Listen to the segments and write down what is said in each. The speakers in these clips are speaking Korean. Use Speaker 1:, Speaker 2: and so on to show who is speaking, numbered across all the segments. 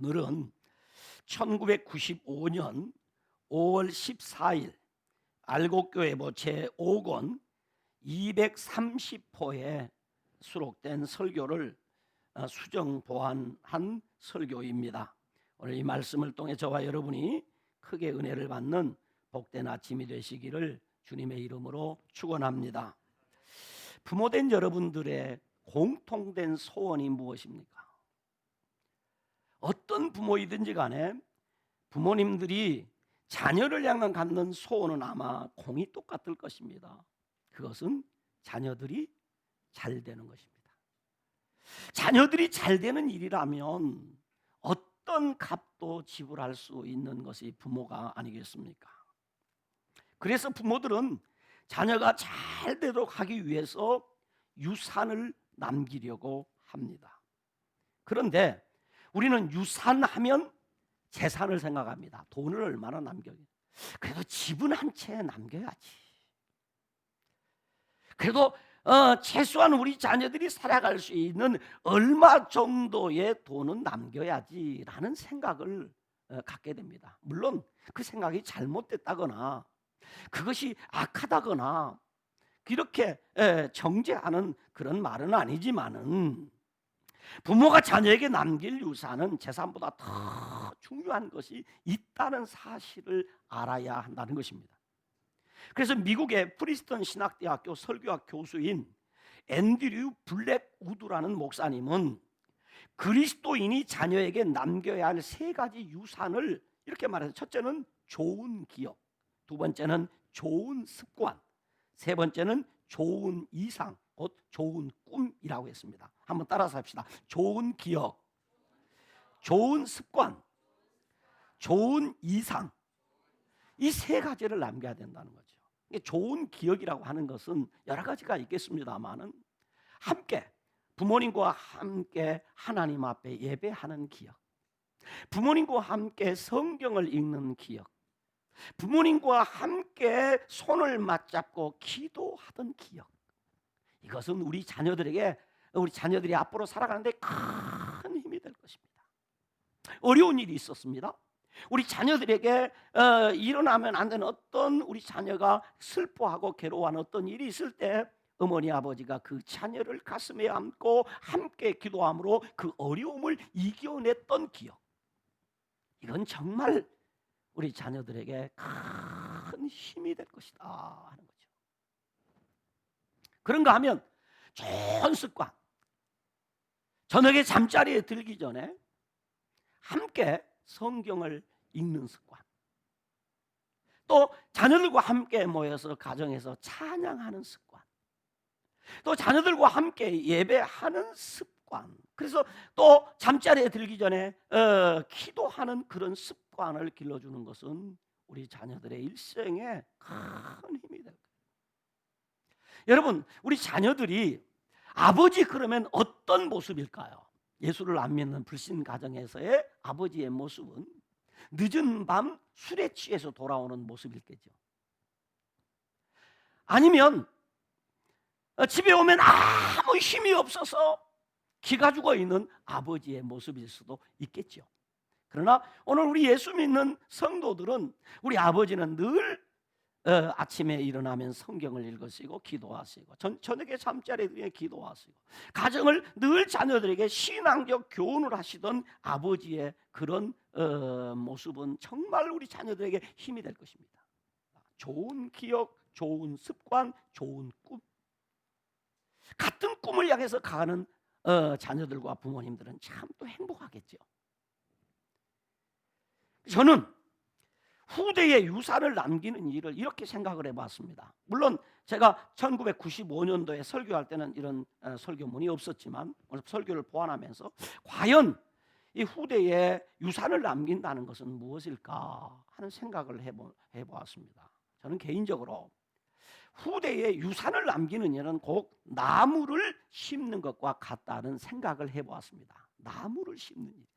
Speaker 1: 오늘은 1995년 5월 14일 알곡교회보 제5권 230호에 수록된 설교를 수정 보완한 설교입니다. 오늘 이 말씀을 통해 저와 여러분이 크게 은혜를 받는 복된 아침이 되시기를 주님의 이름으로 축원합니다. 부모된 여러분들의 공통된 소원이 무엇입니까? 어떤 부모이든지 간에 부모님들이 자녀를 향한 갖는 소원은 아마 공이 똑같을 것입니다. 그것은 자녀들이 잘 되는 것입니다. 자녀들이 잘 되는 일이라면 어떤 값도 지불할 수 있는 것이 부모가 아니겠습니까? 그래서 부모들은 자녀가 잘 되도록 하기 위해서 유산을 남기려고 합니다. 그런데 우리는 유산하면 재산을 생각합니다. 돈을 얼마나 남겨요? 그래도 집은 한 채 남겨야지. 그래도 최소한 우리 자녀들이 살아갈 수 있는 얼마 정도의 돈은 남겨야지라는 생각을 갖게 됩니다. 물론 그 생각이 잘못됐다거나 그것이 악하다거나 이렇게 정죄하는 그런 말은 아니지만은 부모가 자녀에게 남길 유산은 재산보다 더 중요한 것이 있다는 사실을 알아야 한다는 것입니다. 그래서 미국의 프리스턴 신학대학교 설교학 교수인 앤드류 블랙우드라는 목사님은 그리스도인이 자녀에게 남겨야 할 세 가지 유산을 이렇게 말해서, 첫째는 좋은 기억, 두 번째는 좋은 습관, 세 번째는 좋은 이상, 곧 좋은 꿈이라고 했습니다. 한번 따라서 합시다. 좋은 기억, 좋은 습관, 좋은 이상, 이 세 가지를 남겨야 된다는 거죠. 좋은 기억이라고 하는 것은 여러 가지가 있겠습니다만은 함께 부모님과 함께 하나님 앞에 예배하는 기억, 부모님과 함께 성경을 읽는 기억, 부모님과 함께 손을 맞잡고 기도하던 기억, 이것은 우리 자녀들이 앞으로 살아가는데 큰 힘이 될 것입니다. 어려운 일이 있었습니다. 우리 자녀들에게 일어나면 안 되는 어떤, 우리 자녀가 슬퍼하고 괴로워하는 어떤 일이 있을 때 어머니 아버지가 그 자녀를 가슴에 안고 함께 기도함으로 그 어려움을 이겨냈던 기억, 이건 정말 우리 자녀들에게 큰 힘이 될 것이다 하는 거죠. 그런가 하면 좋은 습관, 저녁에 잠자리에 들기 전에 함께 성경을 읽는 습관, 또 자녀들과 함께 모여서 가정에서 찬양하는 습관, 또 자녀들과 함께 예배하는 습관, 그래서 또 잠자리에 들기 전에 기도하는 그런 습관을 길러주는 것은 우리 자녀들의 일생에 큰 힘이 될 거예요. 여러분, 우리 자녀들이 아버지 그러면 어떤 모습일까요? 예수를 안 믿는 불신 가정에서의 아버지의 모습은 늦은 밤 술에 취해서 돌아오는 모습일겠죠. 아니면 집에 오면 아무 힘이 없어서 기가 죽어 있는 아버지의 모습일 수도 있겠죠. 그러나 오늘 우리 예수 믿는 성도들은 우리 아버지는 늘 아침에 일어나면 성경을 읽으시고 기도하시고 저녁에 잠자리에 들어 기도하시고 가정을 늘 자녀들에게 신앙적 교훈을 하시던 아버지의 그런 모습은 정말 우리 자녀들에게 힘이 될 것입니다. 좋은 기억, 좋은 습관, 좋은 꿈, 같은 꿈을 향해서 가는 자녀들과 부모님들은 참 또 행복하겠죠. 저는 후대에 유산을 남기는 일을 이렇게 생각을 해봤습니다. 물론 제가 1995년도에 설교할 때는 이런 설교문이 없었지만 오늘 설교를 보완하면서 과연 이 후대에 유산을 남긴다는 것은 무엇일까 하는 생각을 해보았습니다. 저는 개인적으로 후대에 유산을 남기는 일은 꼭 나무를 심는 것과 같다는 생각을 해보았습니다. 나무를 심는 일이다.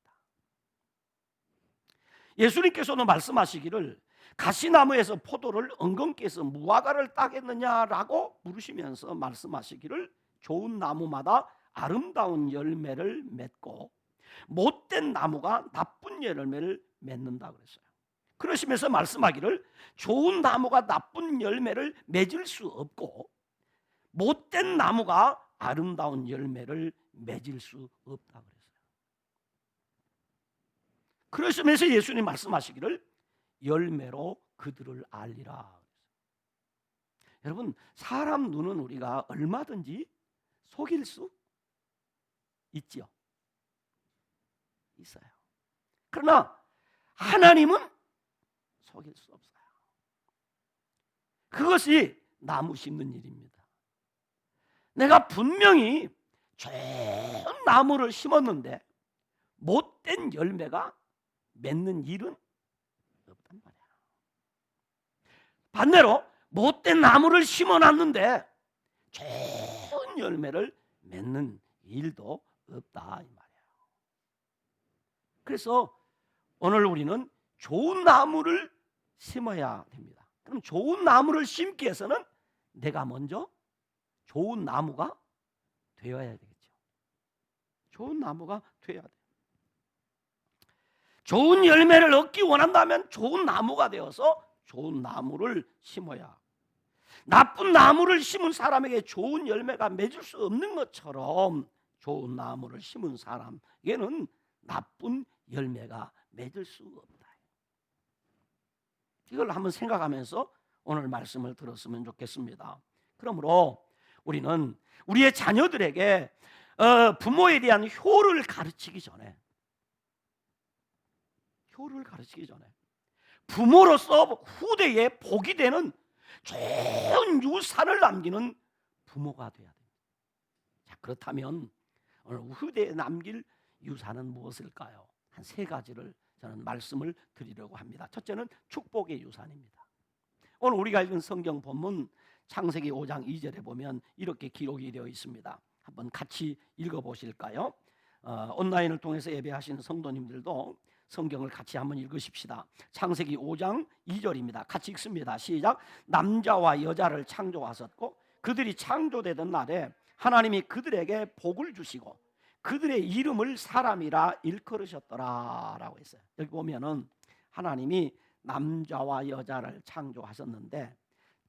Speaker 1: 예수님께서는 말씀하시기를 가시나무에서 포도를 엉겅께서 무화과를 따겠느냐라고 물으시면서 말씀하시기를 좋은 나무마다 아름다운 열매를 맺고 못된 나무가 나쁜 열매를 맺는다 그랬어요. 그러시면서 말씀하기를 좋은 나무가 나쁜 열매를 맺을 수 없고 못된 나무가 아름다운 열매를 맺을 수 없다 그랬어요. 그러시면서 예수님 말씀하시기를 열매로 그들을 알리라. 여러분, 사람 눈은 우리가 얼마든지 속일 수 있지요. 있어요. 그러나 하나님은 속일 수 없어요. 그것이 나무 심는 일입니다. 내가 분명히 좋은 나무를 심었는데 못된 열매가 맺는 일은 없단 말이야. 반대로 못된 나무를 심어놨는데 좋은 열매를 맺는 일도 없다 이 말이에요. 그래서 오늘 우리는 좋은 나무를 심어야 됩니다. 그럼 좋은 나무를 심기 위해서는 내가 먼저 좋은 나무가 되어야 되겠죠. 좋은 나무가 되어야 돼요. 좋은 열매를 얻기 원한다면 좋은 나무가 되어서 좋은 나무를 심어야. 나쁜 나무를 심은 사람에게 좋은 열매가 맺을 수 없는 것처럼 좋은 나무를 심은 사람에게는 나쁜 열매가 맺을 수 없다. 이걸 한번 생각하면서 오늘 말씀을 들었으면 좋겠습니다. 그러므로 우리는 우리의 자녀들에게 부모에 대한 효를 가르치기 전에 부모로서 후대에 복이 되는 좋은 유산을 남기는 부모가 되어야 됩니다. 자, 그렇다면 오늘 후대에 남길 유산은 무엇일까요? 한 세 가지를 저는 말씀을 드리려고 합니다. 첫째는 축복의 유산입니다. 오늘 우리가 읽은 성경 본문 창세기 5장 2절에 보면 이렇게 기록이 되어 있습니다. 한번 같이 읽어보실까요? 온라인을 통해서 예배하시는 성도님들도 성경을 같이 한번 읽으십시다. 창세기 5장 2절입니다. 같이 읽습니다. 시작. 남자와 여자를 창조하셨고 그들이 창조되던 날에 하나님이 그들에게 복을 주시고 그들의 이름을 사람이라 일컬으셨더라 라고 했어요. 여기 보면은 하나님이 남자와 여자를 창조하셨는데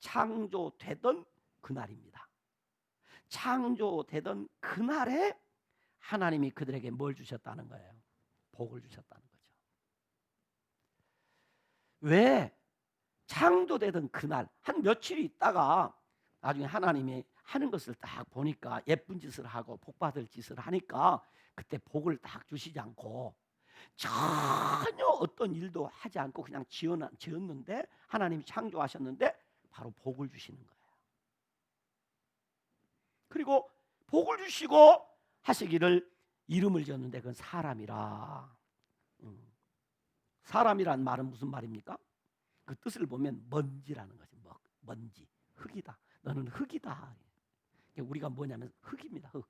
Speaker 1: 창조되던 그날입니다. 창조되던 그날에 하나님이 그들에게 뭘 주셨다는 거예요? 복을 주셨다는 거죠. 왜? 창조되던 그날 한 며칠 있다가 나중에 하나님이 하는 것을 딱 보니까 예쁜 짓을 하고 복 받을 짓을 하니까 그때 복을 딱 주시지 않고 전혀 어떤 일도 하지 않고 그냥 지었는데 하나님이 창조하셨는데 바로 복을 주시는 거예요. 그리고 복을 주시고 하시기를 이름을 지었는데 그건 사람이라. 사람이란 말은 무슨 말입니까? 그 뜻을 보면 먼지라는 거지. 먼지, 흙이다. 너는 흙이다. 우리가 뭐냐면 흙입니다. 흙.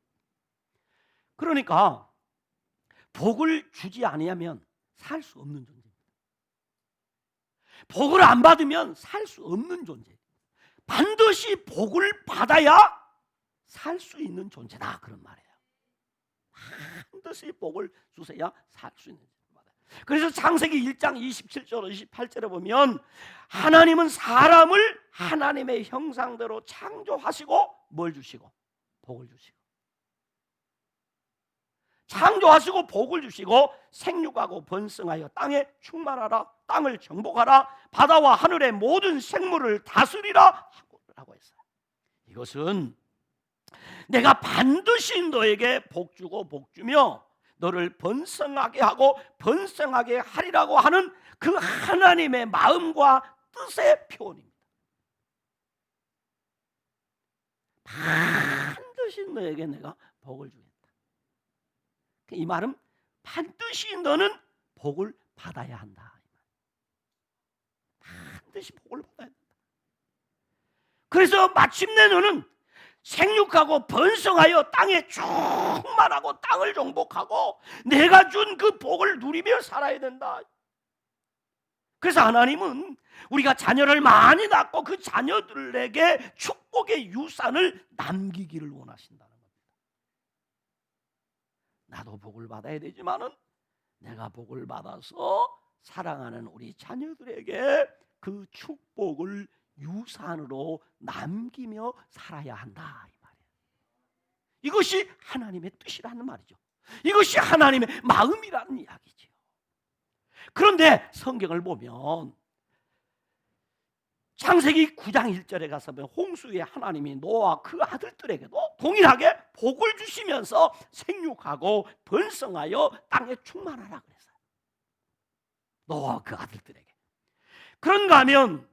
Speaker 1: 그러니까 복을 주지 아니하면 살 수 없는 존재입니다. 복을 안 받으면 살 수 없는 존재. 반드시 복을 받아야 살 수 있는 존재다 그런 말이에요. 반드시 복을 주셔야 살 수 있는 존재. 그래서 창세기 1장 27절 28절에 보면 하나님은 사람을 하나님의 형상대로 창조하시고 뭘 주시고? 복을 주시고 창조하시고 복을 주시고 생육하고 번성하여 땅에 충만하라 땅을 정복하라 바다와 하늘의 모든 생물을 다스리라 하고 했어요. 이것은 내가 반드시 너에게 복 주고 복 주며 너를 번성하게 하고 번성하게 하리라고 하는 그 하나님의 마음과 뜻의 표현입니다. 반드시 너에게 내가 복을 주겠다. 이 말은 반드시 너는 복을 받아야 한다. 반드시 복을 받아야 된다. 그래서 마침내 너는 생육하고 번성하여 땅에 충만하고 땅을 정복하고 내가 준 그 복을 누리며 살아야 된다. 그래서 하나님은 우리가 자녀를 많이 낳고 그 자녀들에게 축복의 유산을 남기기를 원하신다는 겁니다. 나도 복을 받아야 되지만은 내가 복을 받아서 사랑하는 우리 자녀들에게 그 축복을 유산으로 남기며 살아야 한다 이 말이에요. 이것이 하나님의 뜻이라는 말이죠. 이것이 하나님의 마음이라는 이야기죠. 그런데 성경을 보면 창세기 9장 1절에 가서 보면 홍수에 하나님이 노아와 그 아들들에게도 동일하게 복을 주시면서 생육하고 번성하여 땅에 충만하라 그랬어요. 노아와 그 아들들에게. 그런가 하면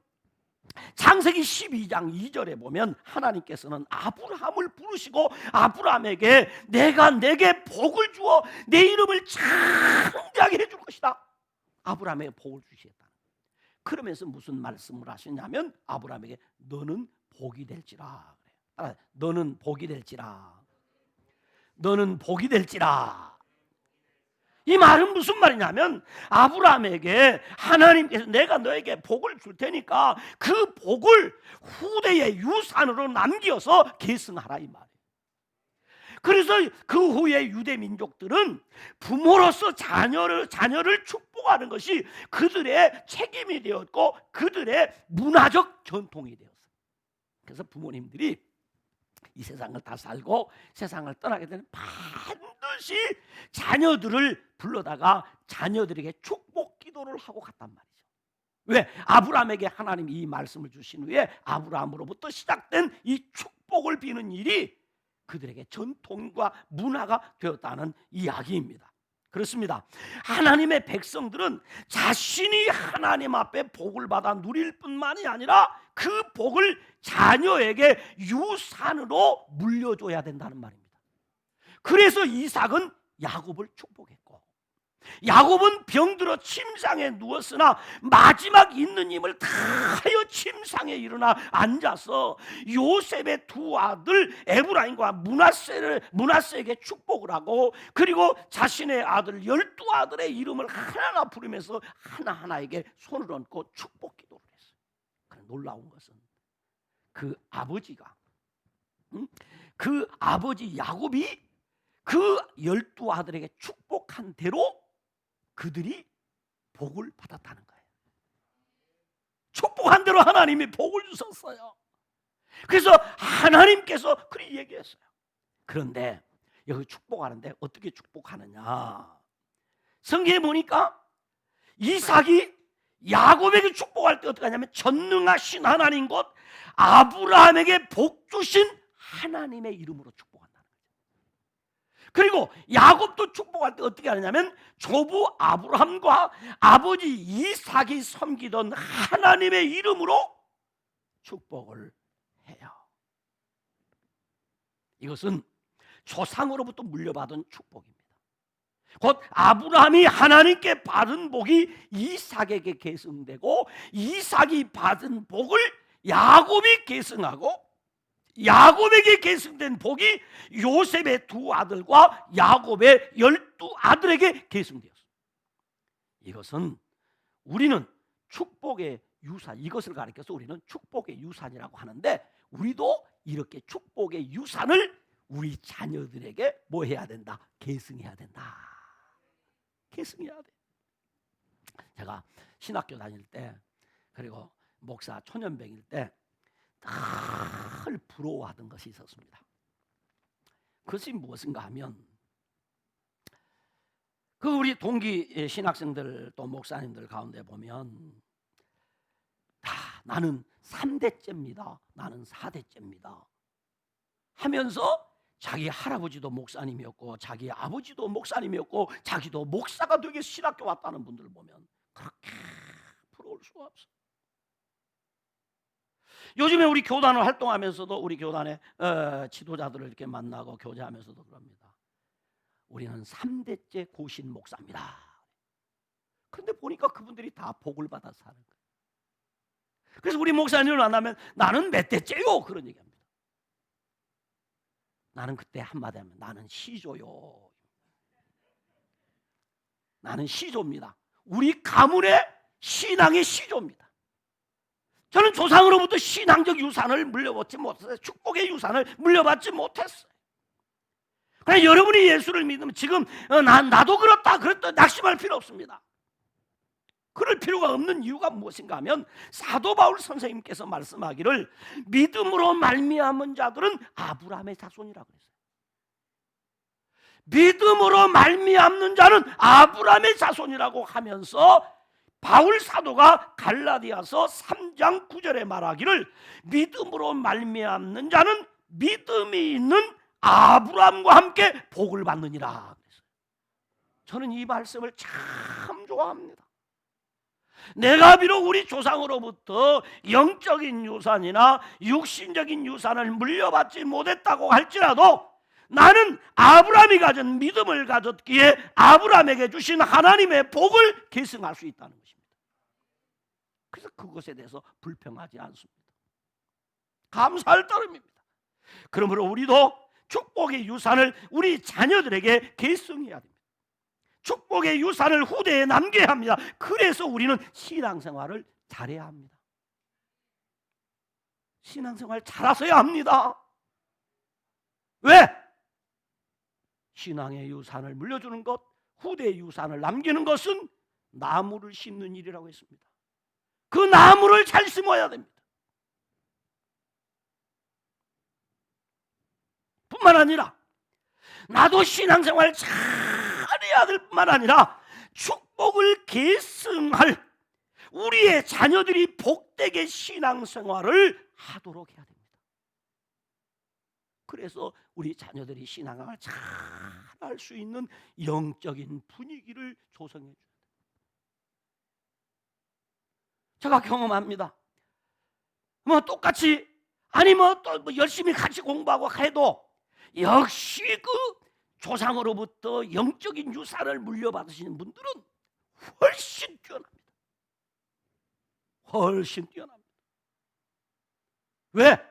Speaker 1: 창세기 12장 2절에 보면 하나님께서는 아브라함을 부르시고 아브라함에게 내가 내게 복을 주어 내 이름을 창대하게 해줄 것이다. 아브라함에게 복을 주시겠다. 그러면서 무슨 말씀을 하시냐면 아브라함에게 너는 복이 될지라. 너는 복이 될지라. 너는 복이 될지라. 이 말은 무슨 말이냐면 아브라함에게 하나님께서 내가 너에게 복을 줄 테니까 그 복을 후대의 유산으로 남겨서 계승하라 이 말이에요. 그래서 그 후에 유대 민족들은 부모로서 자녀를 축복하는 것이 그들의 책임이 되었고 그들의 문화적 전통이 되었어요. 그래서 부모님들이 이 세상을 다 살고 세상을 떠나게 되면 반드시 자녀들을 불러다가 자녀들에게 축복 기도를 하고 갔단 말이죠. 왜? 아브라함에게 하나님이 이 말씀을 주신 후에 아브라함으로부터 시작된 이 축복을 비는 일이 그들에게 전통과 문화가 되었다는 이야기입니다. 그렇습니다. 하나님의 백성들은 자신이 하나님 앞에 복을 받아 누릴 뿐만이 아니라 그 복을 자녀에게 유산으로 물려줘야 된다는 말입니다. 그래서 이삭은 야곱을 축복했고 야곱은 병들어 침상에 누웠으나 마지막 있는 힘을 다하여 침상에 일어나 앉아서 요셉의 두 아들 에브라임과 므낫세에게 축복을 하고 그리고 자신의 아들 12아들의 이름을 하나하나 부르면서 하나하나에게 손을 얹고 축복 기도를 했어요. 그런데 놀라운 것은 그 아버지가 그 아버지 야곱이 그 12아들에게 축복한 대로 그들이 복을 받았다는 거예요. 축복한 대로 하나님이 복을 주셨어요. 그래서 하나님께서 그렇게 얘기했어요. 그런데 여기 축복하는데 어떻게 축복하느냐? 성경에 보니까 이삭이 야곱에게 축복할 때 어떻게 하냐면 전능하신 하나님 곧 아브라함에게 복 주신 하나님의 이름으로 축복한다는 거예요. 그리고 야곱도 축복할 때 어떻게 하느냐면 조부 아브라함과 아버지 이삭이 섬기던 하나님의 이름으로 축복을 해요. 이것은 조상으로부터 물려받은 축복입니다. 곧 아브라함이 하나님께 받은 복이 이삭에게 계승되고 이삭이 받은 복을 야곱이 계승하고 야곱에게 계승된 복이 요셉의 두 아들과 야곱의 12아들에게 계승되었습니다. 이것은 우리는 축복의 유산, 이것을 가리켜서 우리는 축복의 유산이라고 하는데 우리도 이렇게 축복의 유산을 우리 자녀들에게 뭐 해야 된다? 계승해야 된다. 계승해야 돼. 제가 신학교 다닐 때 그리고 목사 초년병일 때 늘 부러워하던 것이 있었습니다. 그것이 무엇인가 하면 그 우리 동기 신학생들 또 목사님들 가운데 보면 다 나는 3대째입니다. 나는 4대째입니다. 하면서 자기 할아버지도 목사님이었고 자기 아버지도 목사님이었고 자기도 목사가 되게 신학교 왔다는 분들을 보면 그렇게 부러울 수가 없어요. 요즘에 우리 교단을 활동하면서도 우리 교단의 지도자들을 이렇게 만나고 교제하면서도 그럽니다. 우리는 3대째 고신 목사입니다. 그런데 보니까 그분들이 다 복을 받아서 사는 거예요. 그래서 우리 목사님을 만나면 나는 몇 대째요? 그런 얘기합니다. 나는 그때 한마디 하면 나는 시조요. 나는 시조입니다. 우리 가문의 신앙의 시조입니다. 저는 조상으로부터 신앙적 유산을 물려받지 못했어요. 축복의 유산을 물려받지 못했어요. 그러나 여러분이 예수를 믿으면 지금 나도 그렇다 낙심할 필요 없습니다. 그럴 필요가 없는 이유가 무엇인가 하면 사도 바울 선생님께서 말씀하기를 믿음으로 말미암은 자들은 아브라함의 자손이라고 했어요. 믿음으로 말미암는 자는 아브라함의 자손이라고 하면서 바울 사도가 갈라디아서 3장 9절에 말하기를 믿음으로 말미암는 자는 믿음이 있는 아브라함과 함께 복을 받느니라. 저는 이 말씀을 참 좋아합니다. 내가 비록 우리 조상으로부터 영적인 유산이나 육신적인 유산을 물려받지 못했다고 할지라도 나는 아브라함이 가진 믿음을 가졌기에 아브라함에게 주신 하나님의 복을 계승할 수 있다는 것입니다. 그래서 그것에 대해서 불평하지 않습니다. 감사할 따름입니다. 그러므로 우리도 축복의 유산을 우리 자녀들에게 계승해야 됩니다. 축복의 유산을 후대에 남겨야 합니다. 그래서 우리는 신앙생활을 잘해야 합니다. 신앙생활 잘하셔야 합니다. 왜? 신앙의 유산을 물려주는 것, 후대의 유산을 남기는 것은 나무를 심는 일이라고 했습니다. 그 나무를 잘 심어야 됩니다. 뿐만 아니라 나도 신앙생활 잘해야 될 뿐만 아니라 축복을 계승할 우리의 자녀들이 복되게 신앙생활을 하도록 해야 됩니다. 그래서 우리 자녀들이 신앙생활을 잘 할 수 있는 영적인 분위기를 조성해 줘야 돼요. 제가 경험합니다. 똑같이 또 열심히 같이 공부하고 해도 역시 그 조상으로부터 영적인 유산을 물려받으시는 분들은 훨씬 뛰어납니다. 훨씬 뛰어납니다. 왜?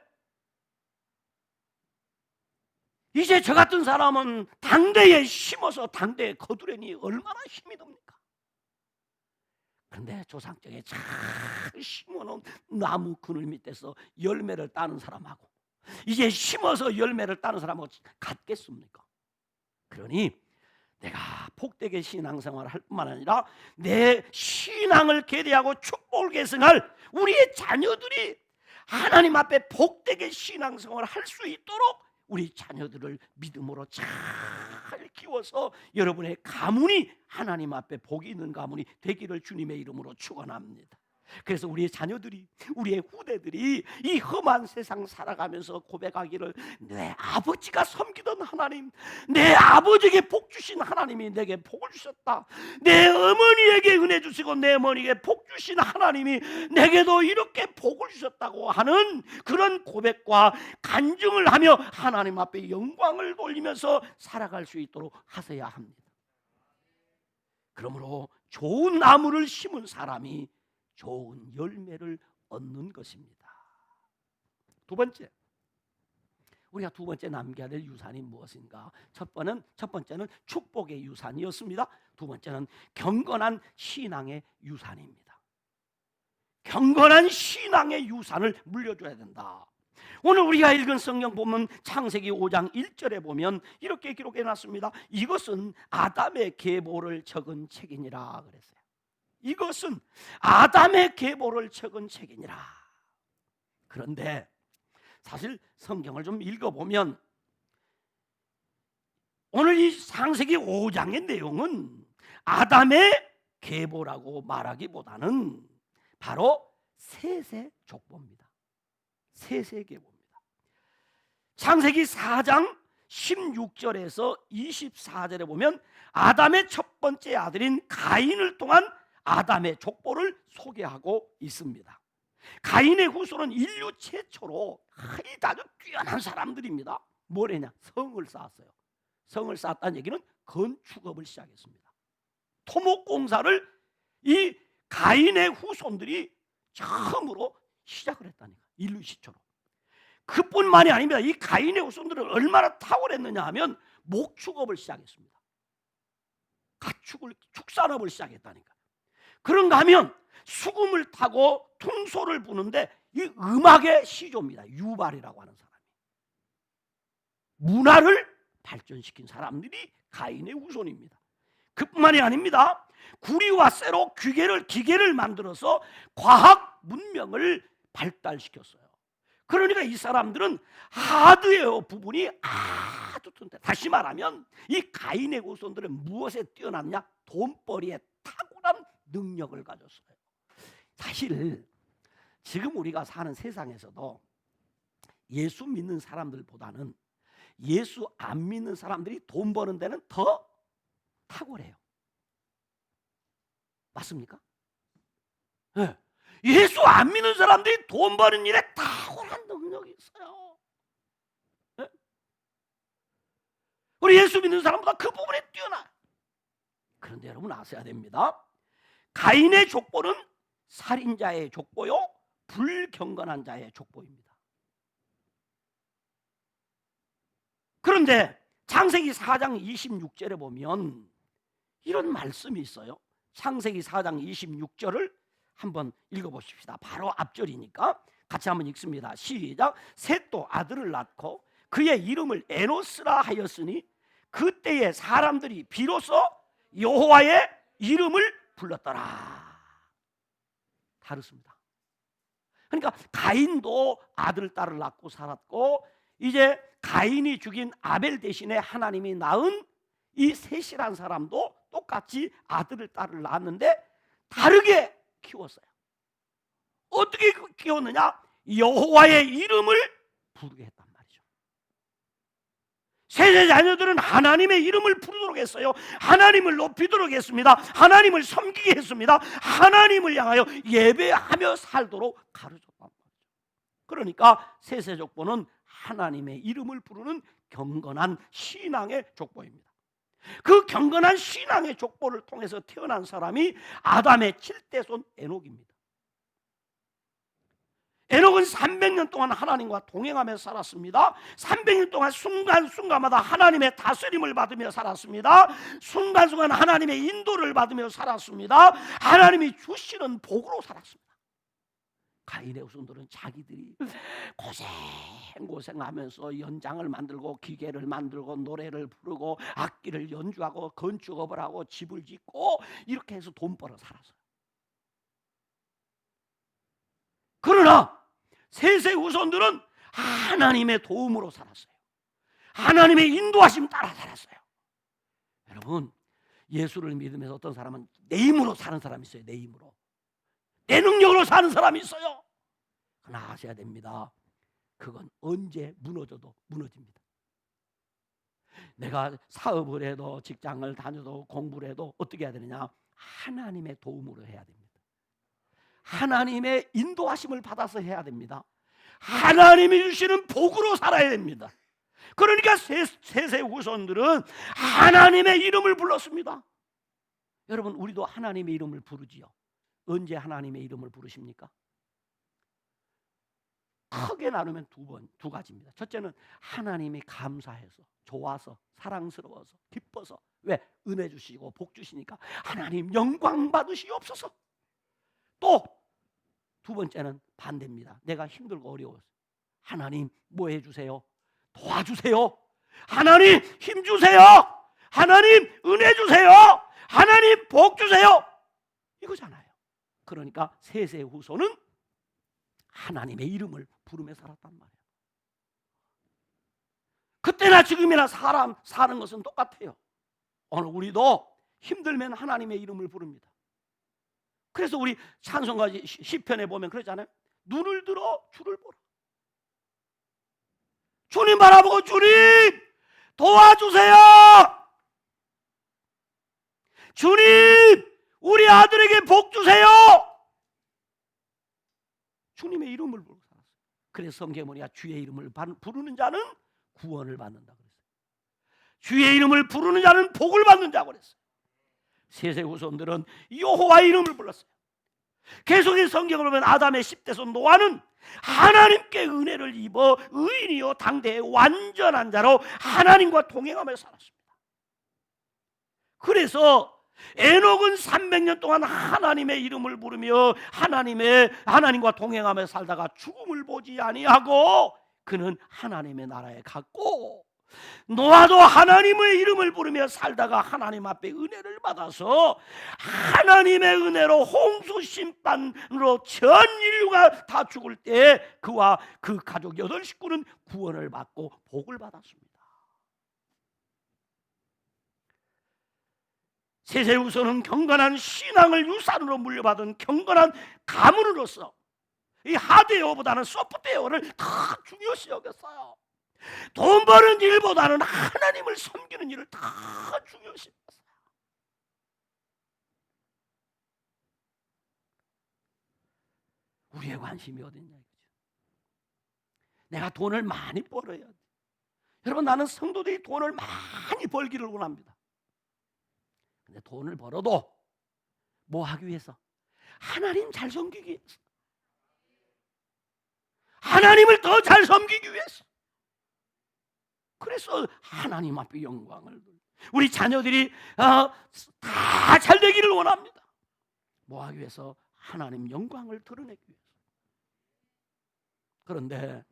Speaker 1: 이제 저 같은 사람은 당대에 심어서 당대에 거두려니 얼마나 힘이 듭니까? 그런데 조상적에 잘 심어놓은 나무 그늘 밑에서 열매를 따는 사람하고 이제 심어서 열매를 따는 사람하고 같겠습니까? 그러니 내가 복되게 신앙생활을 할 뿐만 아니라 내 신앙을 계대하고 축복을 계승할 우리의 자녀들이 하나님 앞에 복되게 신앙생활을 할 수 있도록 우리 자녀들을 믿음으로 잘 키워서 여러분의 가문이 하나님 앞에 복이 있는 가문이 되기를 주님의 이름으로 축원합니다. 그래서 우리의 자녀들이, 우리의 후대들이 이 험한 세상 살아가면서 고백하기를 내 아버지가 섬기던 하나님, 내 아버지에게 복 주신 하나님이 내게 복을 주셨다. 내 어머니에게 은혜 주시고 내 어머니에게 복 주신 하나님이 내게도 이렇게 복을 주셨다고 하는 그런 고백과 간증을 하며 하나님 앞에 영광을 돌리면서 살아갈 수 있도록 하셔야 합니다. 그러므로 좋은 나무를 심은 사람이 좋은 열매를 얻는 것입니다. 두 번째, 우리가 두 번째 남겨야 될 유산이 무엇인가? 첫 번째는 축복의 유산이었습니다. 두 번째는 경건한 신앙의 유산입니다. 경건한 신앙의 유산을 물려줘야 된다. 오늘 우리가 읽은 성경 보면 창세기 5장 1절에 보면 이렇게 기록해 놨습니다. 이것은 아담의 계보를 적은 책이니라 그랬어요. 이것은 아담의 계보를 적은 책이니라. 그런데 사실 성경을 좀 읽어보면 오늘 이 창세기 5장의 내용은 아담의 계보라고 말하기보다는 바로 셋의 족보입니다. 셋의 계보입니다. 창세기 4장 16절에서 24절에 보면 아담의 첫 번째 아들인 가인을 통한 아담의 족보를 소개하고 있습니다. 가인의 후손은 인류 최초로 아주 뛰어난 사람들입니다. 뭘 했냐? 성을 쌓았어요. 성을 쌓았다는 얘기는 건축업을 시작했습니다. 토목공사를 이 가인의 후손들이 처음으로 시작을 했다니까. 인류 최초로. 그뿐만이 아닙니다. 이 가인의 후손들은 얼마나 탁월했느냐 하면 목축업을 시작했습니다. 축산업을 시작했다니까. 그런가 하면 수금을 타고 퉁소를 부는데 이 음악의 시조입니다. 유발이라고 하는 사람이 문화를 발전시킨 사람들이 가인의 후손입니다. 그뿐만이 아닙니다. 구리와 쇠로 기계를 만들어서 과학 문명을 발달시켰어요. 그러니까 이 사람들은 하드웨어 부분이 아주 튼튼해. 다시 말하면 이 가인의 후손들은 무엇에 뛰어났냐? 돈벌이에 탁월한 능력을 가졌어요. 사실 지금 우리가 사는 세상에서도 예수 믿는 사람들보다는 예수 안 믿는 사람들이 돈 버는 데는 더 탁월해요. 맞습니까? 네. 예수 안 믿는 사람들이 돈 버는 일에 탁월한 능력이 있어요. 네? 우리 예수 믿는 사람보다 그 부분에 뛰어나요. 그런데 여러분 아셔야 됩니다. 가인의 족보는 살인자의 족보요, 불경건한 자의 족보입니다. 그런데 창세기 4장 26절에 보면 이런 말씀이 있어요. 창세기 4장 26절을 한번 읽어보십시다. 바로 앞절이니까 같이 한번 읽습니다. 시작. 셋도 아들을 낳고 그의 이름을 에노스라 하였으니 그때의 사람들이 비로소 여호와의 이름을 불렀더라. 다르습니다. 그러니까 가인도 아들 딸을 낳고 살았고, 이제 가인이 죽인 아벨 대신에 하나님이 낳은 이 셋이란 사람도 똑같이 아들을 딸을 낳았는데 다르게 키웠어요. 어떻게 키웠느냐? 여호와의 이름을 부르게 했단 말이죠. 셋째 자녀들은 하나님의 이름을 부르도록 했어요. 하나님을 높이도록 했습니다. 하나님을 섬기게 했습니다. 하나님을 향하여 예배하며 살도록 가르쳤단 말이죠. 그러니까 셋째 족보는 하나님의 이름을 부르는 경건한 신앙의 족보입니다. 그 경건한 신앙의 족보를 통해서 태어난 사람이 아담의 7대손 에녹입니다. 에녹은 300년 동안 하나님과 동행하며 살았습니다. 300년 동안 순간순간마다 하나님의 다스림을 받으며 살았습니다. 순간순간 하나님의 인도를 받으며 살았습니다. 하나님이 주시는 복으로 살았습니다. 가인의 후손들은 자기들이 고생하면서 연장을 만들고 기계를 만들고 노래를 부르고 악기를 연주하고 건축업을 하고 집을 짓고 이렇게 해서 돈 벌어 살았어요. 그러나 셋의 후손들은 하나님의 도움으로 살았어요. 하나님의 인도하심 따라 살았어요. 여러분, 예수를 믿으면서 어떤 사람은 내 힘으로 사는 사람이 있어요. 내 힘으로, 내 능력으로 사는 사람이 있어요. 그러나 아셔야 됩니다. 그건 언제 무너져도 무너집니다. 내가 사업을 해도 직장을 다녀도 공부를 해도 어떻게 해야 되느냐? 하나님의 도움으로 해야 됩니다. 하나님의 인도하심을 받아서 해야 됩니다. 하나님이 주시는 복으로 살아야 됩니다. 그러니까 셋의 후손들은 하나님의 이름을 불렀습니다. 여러분, 우리도 하나님의 이름을 부르지요. 언제 하나님의 이름을 부르십니까? 크게 나누면 두 가지입니다. 첫째는 하나님이 감사해서, 좋아서, 사랑스러워서, 기뻐서. 왜? 은혜 주시고 복 주시니까 하나님 영광 받으시옵소서. 또 두 번째는 반대입니다. 내가 힘들고 어려워서 하나님 뭐 해주세요? 도와주세요. 하나님 힘 주세요. 하나님 은혜 주세요. 하나님 복 주세요. 이거잖아요. 그러니까 셋의 후손은 하나님의 이름을 부르며 살았단 말이에요. 그때나 지금이나 사람 사는 것은 똑같아요. 오늘 우리도 힘들면 하나님의 이름을 부릅니다. 그래서 우리 찬송가 시편에 보면 그러잖아요. 눈을 들어 주를 보라. 주님 바라보고 주님 도와주세요. 주님 우리 아들에게 복 주세요. 주님의 이름을 부르고 살았어요. 그래서 성경에 보니까 주의 이름을 부르는 자는 구원을 받는다 그랬어요. 주의 이름을 부르는 자는 복을 받는 자고 그랬어요. 셋의 후손들은 여호와의 이름을 불렀어요. 계속해서 성경을 보면 아담의 10대손 노아는 하나님께 은혜를 입어 의인이요 당대의 완전한 자로 하나님과 동행하며 살았습니다. 그래서 에녹은 300년 동안 하나님의 이름을 부르며 하나님과 동행하며 살다가 죽음을 보지 아니하고 그는 하나님의 나라에 갔고, 노아도 하나님의 이름을 부르며 살다가 하나님 앞에 은혜를 받아서 하나님의 은혜로 홍수 심판으로 전 인류가 다 죽을 때 그와 그 가족 8식구는 구원을 받고 복을 받았습니다. 세세우서는 경건한 신앙을 유산으로 물려받은 경건한 가문으로서 이 하드웨어보다는 소프트웨어를 더 중요시 여겼어요. 돈 버는 일보다는 하나님을 섬기는 일을 더 중요시 여겼어요. 우리의 관심이 어딨냐 이거죠. 내가 돈을 많이 벌어야 돼. 여러분, 나는 성도들이 돈을 많이 벌기를 원합니다. 근데 돈을 벌어도 뭐 하기 위해서? 하나님 잘 섬기기 위해서. 하나님을 더 잘 섬기기 위해서. 그래서 하나님 앞에 영광을, 우리 자녀들이 다 잘 되기를 원합니다. 뭐 하기 위해서? 하나님 영광을 드러내기 위해서. 그런데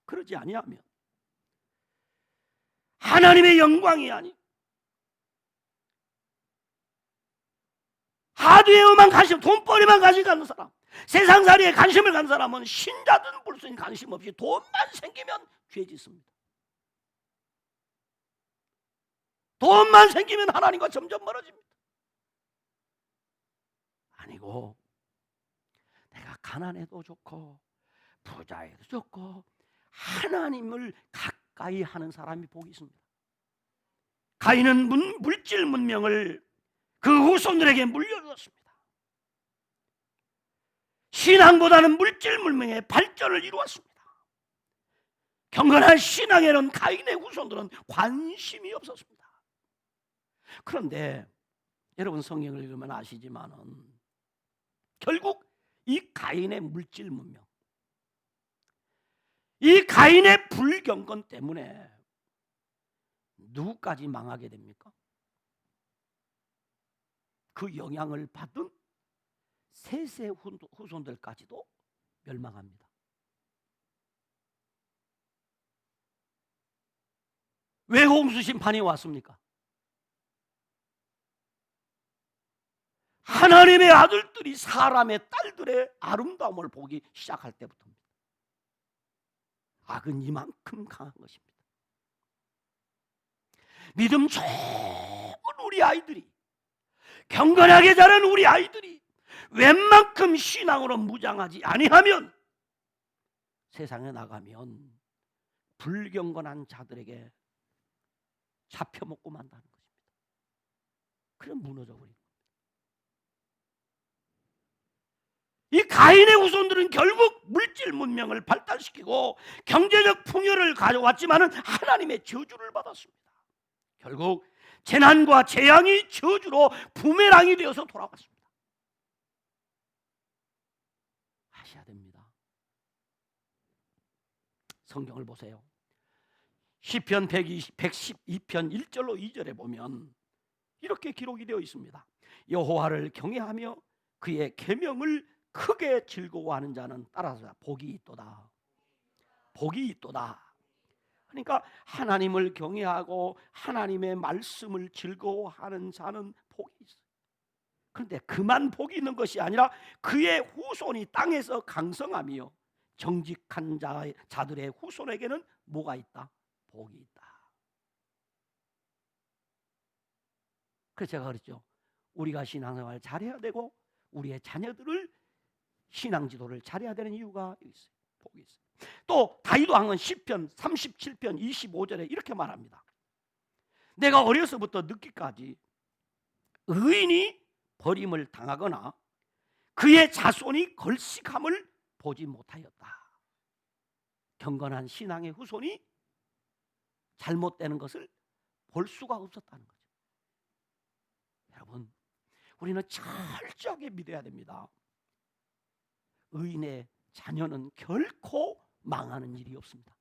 Speaker 1: 그러지 아니하면 하나님의 영광이 아닌 하드웨어만 관심, 돈벌이만 관심 갖는 사람, 세상살이에 관심을 갖는 사람은 신자든 불신 관심 없이 돈만 생기면 죄 짓습니다. 돈만 생기면 하나님과 점점 멀어집니다. 아니고 내가 가난해도 좋고 부자해도 좋고 하나님을 가까이 하는 사람이 복이 있습니다. 가인은 물질 문명을 그 후손들에게 물려주었습니다. 신앙보다는 물질 문명의 발전을 이루었습니다. 경건한 신앙에는 가인의 후손들은 관심이 없었습니다. 그런데 여러분, 성경을 읽으면 아시지만은 결국 이 가인의 물질 문명, 이 가인의 불경건 때문에 누구까지 망하게 됩니까? 그 영향을 받은 셋의 후손들까지도 멸망합니다. 왜 홍수 심판이 왔습니까? 하나님의 아들들이 사람의 딸들의 아름다움을 보기 시작할 때부터입니다. 악은 이만큼 강한 것입니다. 믿음 좋은 우리 아이들이, 경건하게 자란 우리 아이들이 웬만큼 신앙으로 무장하지 아니하면 세상에 나가면 불경건한 자들에게 잡혀먹고 만다는 것입니다. 그럼 무너져버립니다. 이 가인의 후손들은 결국 물질 문명을 발달시키고 경제적 풍요를 가져왔지만은 하나님의 저주를 받았습니다. 결국 재난과 재앙이 저주로 부메랑이 되어서 돌아왔습니다. 아셔야 됩니다. 성경을 보세요. 시편 112편 1절로 2절에 보면 이렇게 기록이 되어 있습니다. 여호와를 경외하며 그의 계명을 크게 즐거워하는 자는 따라서 복이 있도다. 복이 있도다. 그러니까 하나님을 경외하고 하나님의 말씀을 즐거워하는 자는 복이 있어요. 그런데 그만 복이 있는 것이 아니라 그의 후손이 땅에서 강성하며 정직한 자들의 후손에게는 뭐가 있다? 복이 있다. 그래서 제가 그랬죠. 우리가 신앙생활을 잘해야 되고 우리의 자녀들을 신앙 지도를 잘해야 되는 이유가 있어요. 복이 있어요. 또 다윗 왕은 시편 37편 25절에 이렇게 말합니다. 내가 어려서부터 늙기까지 의인이 버림을 당하거나 그의 자손이 걸식함을 보지 못하였다. 경건한 신앙의 후손이 잘못되는 것을 볼 수가 없었다는 거죠. 여러분, 우리는 철저하게 믿어야 됩니다. 의인의 자녀는 결코 망하는 일이 없습니다.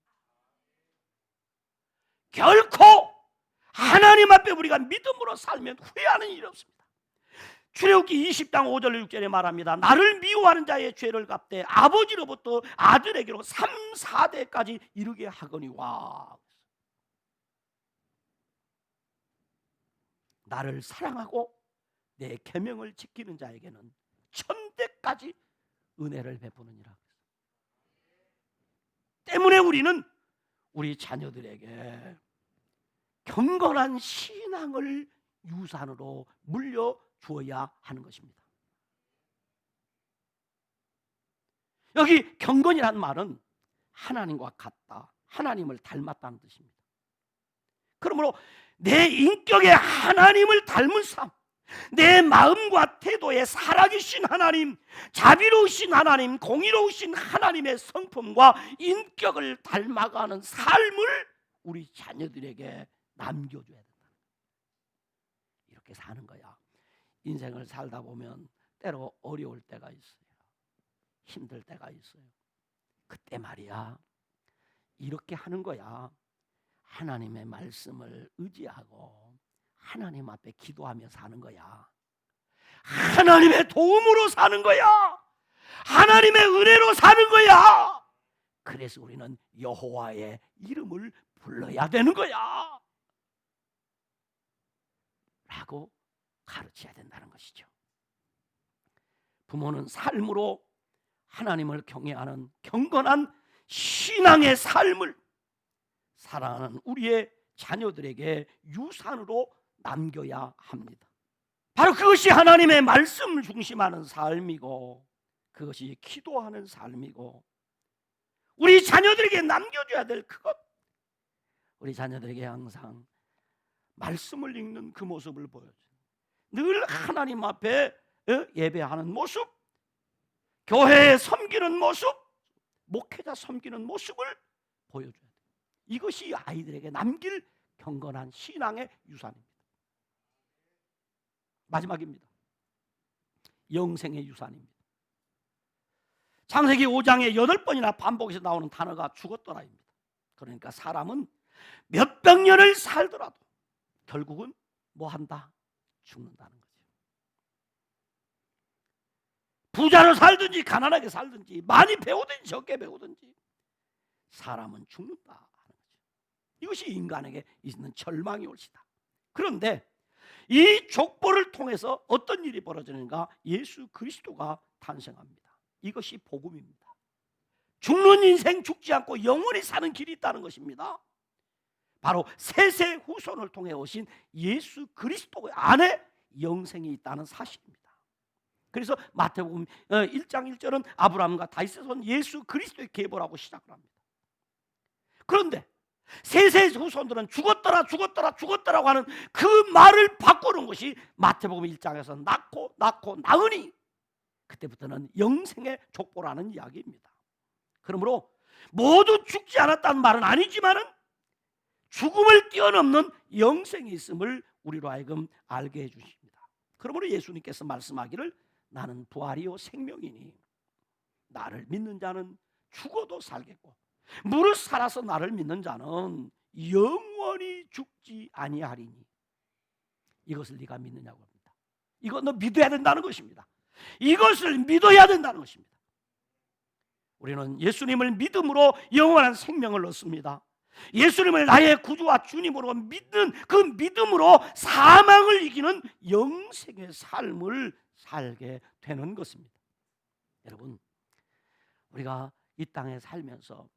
Speaker 1: 결코 하나님 앞에 우리가 믿음으로 살면 후회하는 일이 없습니다. 출애굽기 20장 5절 6절에 말합니다. 나를 미워하는 자의 죄를 갚되 아버지로부터 아들에게로 3, 4대까지 이르게 하거니와. 나를 사랑하고 내 계명을 지키는 자에게는 천대까지 은혜를 베푸느니라. 때문에 우리는 우리 자녀들에게 경건한 신앙을 유산으로 물려주어야 하는 것입니다. 여기 경건이란 말은 하나님과 같다, 하나님을 닮았다는 뜻입니다. 그러므로 내 인격에 하나님을 닮은 삶, 내 마음과 태도에 살아계신 하나님, 자비로우신 하나님, 공의로우신 하나님의 성품과 인격을 닮아가는 삶을 우리 자녀들에게 남겨줘야 된다. 이렇게 사는 거야. 인생을 살다 보면 때로 어려울 때가 있어요. 힘들 때가 있어요. 그때 말이야, 이렇게 하는 거야. 하나님의 말씀을 의지하고 하나님 앞에 기도하며 사는 거야. 하나님의 도움으로 사는 거야. 하나님의 은혜로 사는 거야. 그래서 우리는 여호와의 이름을 불러야 되는 거야 라고 가르쳐야 된다는 것이죠. 부모는 삶으로 하나님을 경외하는 경건한 신앙의 삶을 사랑하는 우리의 자녀들에게 유산으로 남겨야 합니다. 바로 그것이 하나님의 말씀을 중심하는 삶이고, 그것이 기도하는 삶이고, 우리 자녀들에게 남겨줘야 될 그것, 우리 자녀들에게 항상 말씀을 읽는 그 모습을 보여줘요. 늘 하나님 앞에 예배하는 모습, 교회에 섬기는 모습, 목회자 섬기는 모습을 보여줘야 돼요. 이것이 아이들에게 남길 경건한 신앙의 유산입니다. 마지막입니다. 영생의 유산입니다. 창세기 5장에 8번이나 반복해서 나오는 단어가 죽었더라입니다. 그러니까 사람은 몇백 년을 살더라도 결국은 뭐 한다? 죽는다는 거죠. 부자로 살든지 가난하게 살든지 많이 배우든지 적게 배우든지 사람은 죽는다 하는 거죠. 이것이 인간에게 있는 절망이 올시다. 그런데 이 족보를 통해서 어떤 일이 벌어지는가? 예수 그리스도가 탄생합니다. 이것이 복음입니다. 죽는 인생 죽지 않고 영원히 사는 길이 있다는 것입니다. 바로 세세 후손을 통해 오신 예수 그리스도 안에 영생이 있다는 사실입니다. 그래서 마태복음 1장 1절은 아브라함과 다윗의 손 예수 그리스도의 계보라고 시작을 합니다. 그런데 세세 후손들은 죽었더라고 하는 그 말을 바꾸는 것이 마태복음 1장에서 낳고 낳으니 그때부터는 영생의 족보라는 이야기입니다. 그러므로 모두 죽지 않았다는 말은 아니지만은 죽음을 뛰어넘는 영생이 있음을 우리로 하여금 알게 해주십니다. 그러므로 예수님께서 말씀하기를 나는 부활이요 생명이니 나를 믿는 자는 죽어도 살겠고 무릇 살아서 나를 믿는 자는 영원히 죽지 아니하리니 이것을 네가 믿느냐고 합니다. 이거 너 믿어야 된다는 것입니다. 이것을 믿어야 된다는 것입니다. 우리는 예수님을 믿음으로 영원한 생명을 얻습니다. 예수님을 나의 구주와 주님으로 믿는 그 믿음으로 사망을 이기는 영생의 삶을 살게 되는 것입니다. 여러분, 우리가 이 땅에 살면서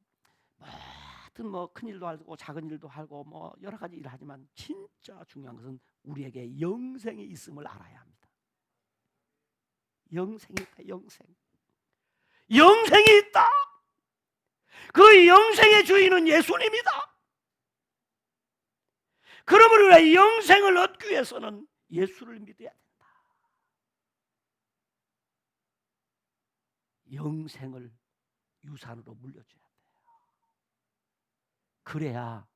Speaker 1: 모든 큰 일도 하고 작은 일도 하고 여러 가지 일을 하지만 진짜 중요한 것은 우리에게 영생이 있음을 알아야 합니다. 영생이 있다. 영생이 있다. 그 영생의 주인은 예수님이다. 그러므로 우리가 영생을 얻기 위해서는 예수를 믿어야 된다. 영생을 유산으로 물려줘야 돼요. 그래야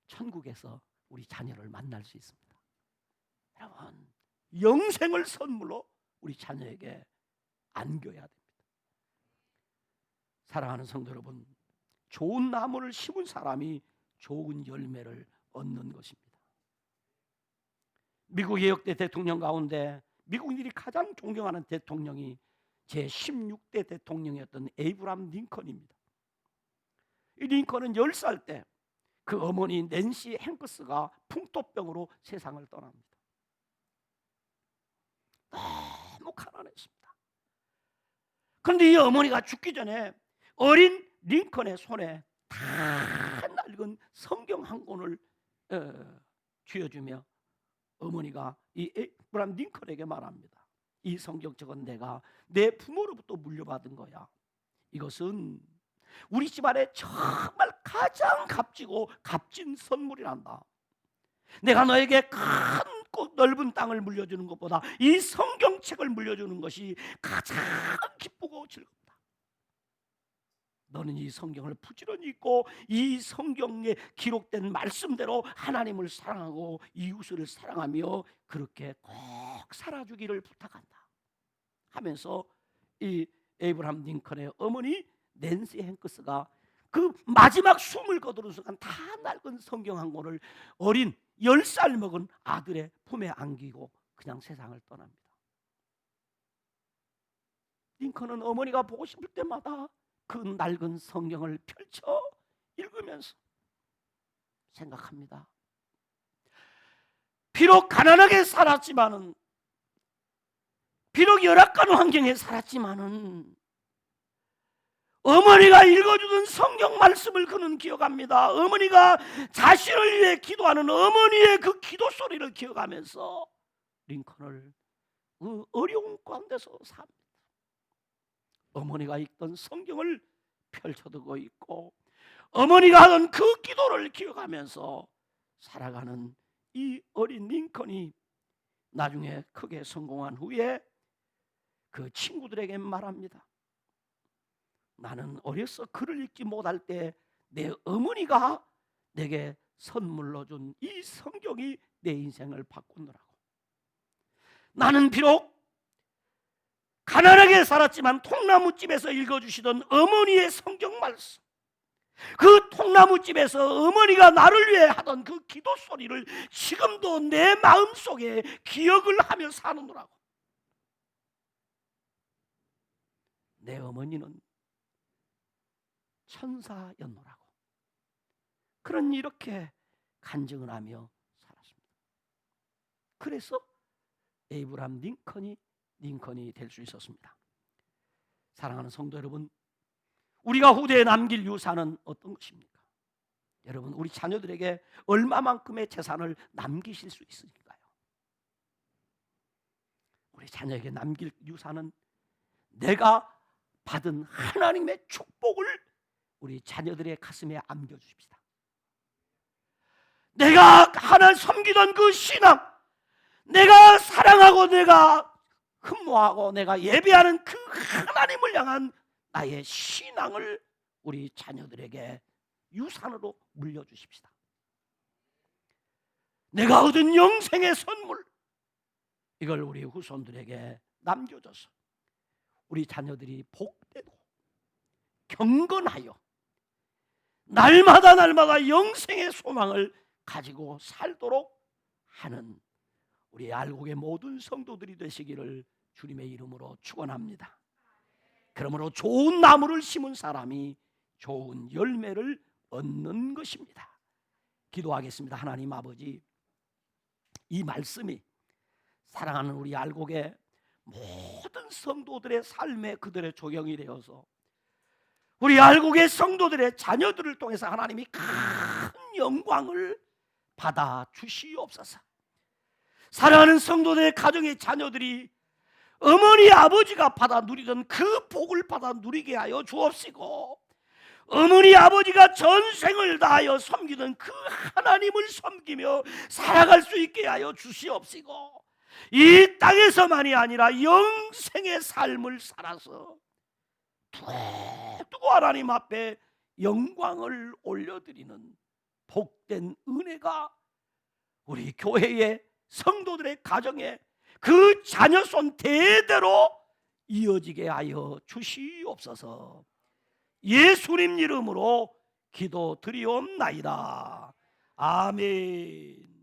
Speaker 1: 천국에서 우리 자녀를 만날 수 있습니다. 여러분, 영생을 선물로 우리 자녀에게 안겨야 됩니다. 사랑하는 성도 여러분, 좋은 나무를 심은 사람이 좋은 열매를 얻는 것입니다. 미국 개혁대 대통령 가운데 미국인들이 가장 존경하는 대통령이 제16대 대통령이었던 에이브람 링컨입니다. 이 링컨은 10살 때 그 어머니 낸시 행크스가 풍토병으로 세상을 떠납니다. 너무 가난했습니다. 그런데 이 어머니가 죽기 전에 어린 링컨의 손에 다 낡은 성경 한 권을 쥐어주며 어머니가 이 에이브라함 링컨에게 말합니다. 이 성경책은 내가 내 부모로부터 물려받은 거야. 이것은 우리 집안에 정말 가장 값지고 값진 선물이란다. 내가 너에게 큰 넓은 땅을 물려주는 것보다 이 성경책을 물려주는 것이 가장 기쁘고 즐겁다. 너는 이 성경을 부지런히 읽고 이 성경에 기록된 말씀대로 하나님을 사랑하고 이웃을 사랑하며 그렇게 꼭 살아주기를 부탁한다 하면서 이 에이브라함 링컨의 어머니 낸시 행크스가 그 마지막 숨을 거두는 순간 다 낡은 성경 한 권을 어린 10살 먹은 아들의 품에 안기고 그냥 세상을 떠납니다. 링컨은 어머니가 보고 싶을 때마다 그 낡은 성경을 펼쳐 읽으면서 생각합니다. 비록 가난하게 살았지만은, 비록 열악한 환경에 살았지만은 어머니가 읽어주던 성경 말씀을 그는 기억합니다. 어머니가 자신을 위해 기도하는 어머니의 그 기도 소리를 기억하면서 링컨을 그 어려운 가운데서 삽니다. 어머니가 읽던 성경을 펼쳐두고 있고 어머니가 하던 그 기도를 기억하면서 살아가는 이 어린 링컨이 나중에 크게 성공한 후에 그 친구들에게 말합니다. 나는 어려서 글을 읽지 못할 때 내 어머니가 내게 선물로 준 이 성경이 내 인생을 바꾸느라고. 나는 비록 가난하게 살았지만 통나무집에서 읽어주시던 어머니의 성경 말씀, 그 통나무집에서 어머니가 나를 위해 하던 그 기도 소리를 지금도 내 마음속에 기억을 하며 사느라고. 내 어머니는 천사였노라고. 그런 이렇게 간증을 하며 살았습니다. 그래서 에이브라함 링컨이 될 수 있었습니다. 사랑하는 성도 여러분, 우리가 후대에 남길 유산은 어떤 것입니까? 여러분, 우리 자녀들에게 얼마만큼의 재산을 남기실 수 있으니까요? 우리 자녀에게 남길 유산은 내가 받은 하나님의 축복을 우리 자녀들의 가슴에 안겨주십시다. 내가 하나님 섬기던 그 신앙, 내가 사랑하고 내가 흠모하고 내가 예배하는 그 하나님을 향한 나의 신앙을 우리 자녀들에게 유산으로 물려주십시다. 내가 얻은 영생의 선물, 이걸 우리 후손들에게 남겨줘서 우리 자녀들이 복되고 경건하여 날마다 영생의 소망을 가지고 살도록 하는 우리 알곡의 모든 성도들이 되시기를 주님의 이름으로 축원합니다. 그러므로 좋은 나무를 심은 사람이 좋은 열매를 얻는 것입니다. 기도하겠습니다. 하나님 아버지, 이 말씀이 사랑하는 우리 알곡의 모든 성도들의 삶에 그들의 조경이 되어서 우리 알곡의 성도들의 자녀들을 통해서 하나님이 큰 영광을 받아 주시옵소서. 사랑하는 성도들의 가정의 자녀들이 어머니 아버지가 받아 누리던 그 복을 받아 누리게 하여 주옵시고, 어머니 아버지가 전생을 다하여 섬기던 그 하나님을 섬기며 살아갈 수 있게 하여 주시옵시고, 이 땅에서만이 아니라 영생의 삶을 살아서 두고 하나님 앞에 영광을 올려드리는 복된 은혜가 우리 교회의 성도들의 가정에 그 자녀손 대대로 이어지게 하여 주시옵소서. 예수님 이름으로 기도드리옵나이다. 아멘.